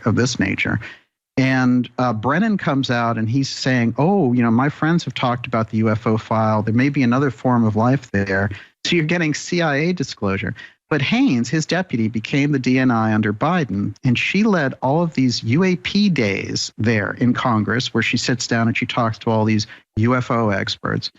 of this nature. And Brennan comes out and he's saying, oh, my friends have talked about the UFO file. There may be another form of life there. So you're getting CIA disclosure. But Haynes, his deputy, became the DNI under Biden, and she led all of these UAP days there in Congress, where she sits down and she talks to all these UFO experts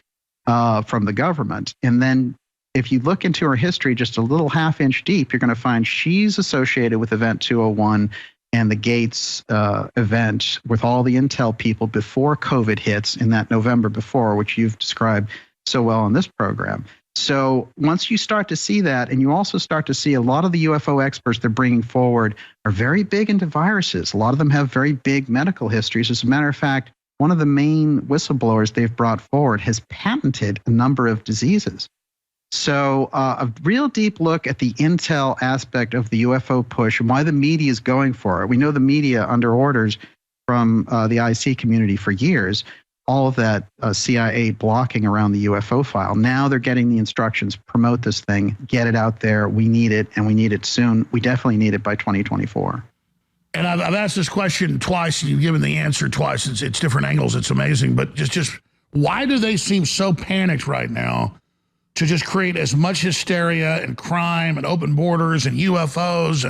from the government. And then if you look into her history just a little half-inch deep, you're going to find she's associated with Event 201 and the Gates event with all the intel people before COVID hits in that November before, which you've described so well on this program. So once you start to see that, and you also start to see a lot of the UFO experts they're bringing forward are very big into viruses. A lot of them have very big medical histories. As a matter of fact, one of the main whistleblowers they've brought forward has patented a number of diseases. So a real deep look at the intel aspect of the UFO push and why the media is going for it. We know the media under orders from the IC community for years, all of that CIA blocking around the UFO file. Now they're getting the instructions, promote this thing, get it out there. We need it, and we need it soon. We definitely need it by 2024. And I've asked this question twice, and you've given the answer twice. It's different angles. It's amazing. But just why do they seem so panicked right now to just create as much hysteria and crime and open borders and UFOs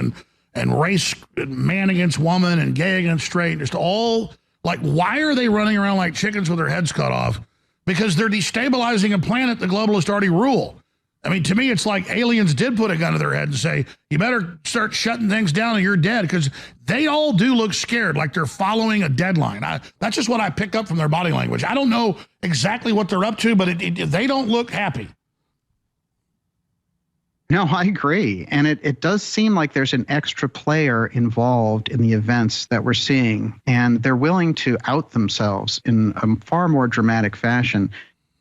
and race, man against woman and gay against straight, just all, like, why are they running around like chickens with their heads cut off? Because they're destabilizing a planet the globalists already rule. I mean, to me, it's like aliens did put a gun to their head and say, you better start shutting things down or you're dead, because they all do look scared, like they're following a deadline. That's just what I pick up from their body language. I don't know exactly what they're up to, but they don't look happy. No, I agree. And it does seem like there's an extra player involved in the events that we're seeing, and they're willing to out themselves in a far more dramatic fashion.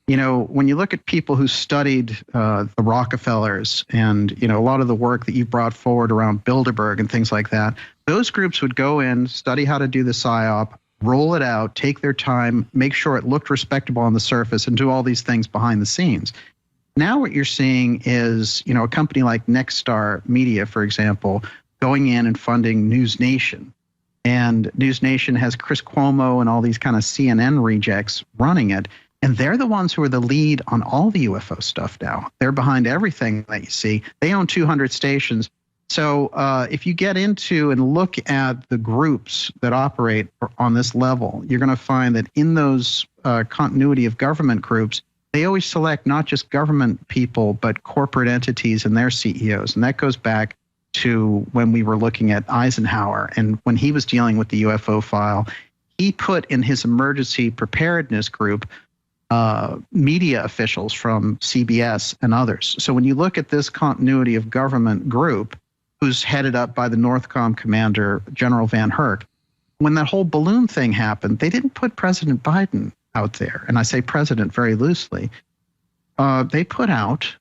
When you look at people who studied the Rockefellers and, a lot of the work that you brought forward around Bilderberg and things like that, those groups would go in, study how to do the PSYOP, roll it out, take their time, make sure it looked respectable on the surface, and do all these things behind the scenes. Now what you're seeing is, a company like Nexstar Media, for example, going in and funding News Nation. And News Nation has Chris Cuomo and all these kind of CNN rejects running it. And they're the ones who are the lead on all the UFO stuff now. They're behind everything that you see. They own 200 stations. So if you get into and look at the groups that operate on this level, you're going to find that in those continuity of government groups, they always select not just government people, but corporate entities and their CEOs. And that goes back to when we were looking at Eisenhower. And when he was dealing with the UFO file, he put in his emergency preparedness group media officials from CBS and others. So when you look at this continuity of government group, who's headed up by the Northcom commander, General Van Herk, when that whole balloon thing happened, they didn't put President Biden out there. And I say president very loosely. They put out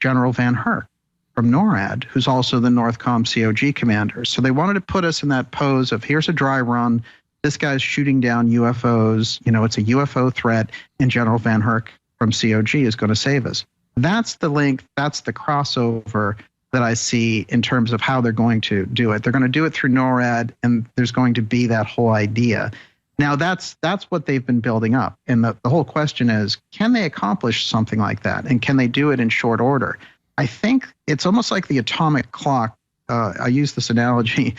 General Van Herk from NORAD, who's also the Northcom COG commander. So they wanted to put us in that pose of, here's a dry run. This guy's shooting down UFOs. It's a UFO threat, and General Van Herk from COG is going to save us. That's the link. That's the crossover that I see in terms of how they're going to do it. They're going to do it through NORAD, and there's going to be that whole idea. Now, that's what they've been building up. And the whole question is, can they accomplish something like that? And can they do it in short order? I think it's almost like the atomic clock. I use this analogy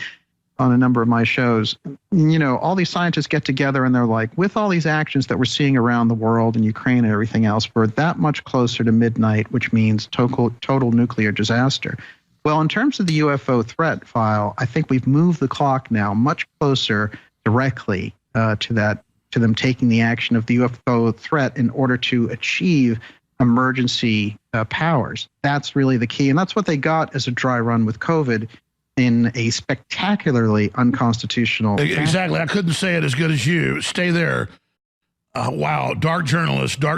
on a number of my shows. All these scientists get together and they're like, with all these actions that we're seeing around the world and Ukraine and everything else, we're that much closer to midnight, which means total nuclear disaster. Well, in terms of the UFO threat file, I think we've moved the clock now much closer directly to them taking the action of the UFO threat in order to achieve emergency powers. That's really the key. And that's what they got as a dry run with COVID in a spectacularly unconstitutional Exactly. I couldn't say it as good as you. Stay there. Wow. Dark journalist, dark